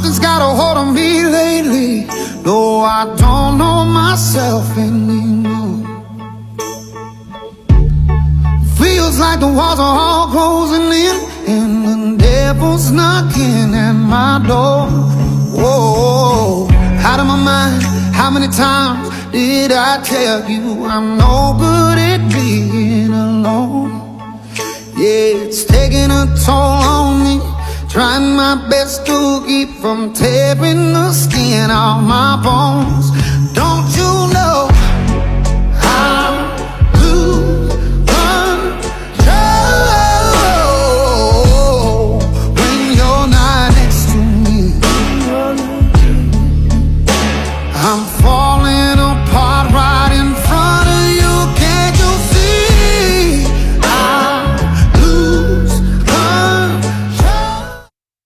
Something's got a hold on me lately, though I don't know myself anymore. Feels like the walls are all closing in, and the devil's knocking at my door. Whoa, out of my mind, how many times did I tell you I'm no good at being alone? Yeah, it's taking a toll on me, trying my best to keep from tearing the skin off my bones.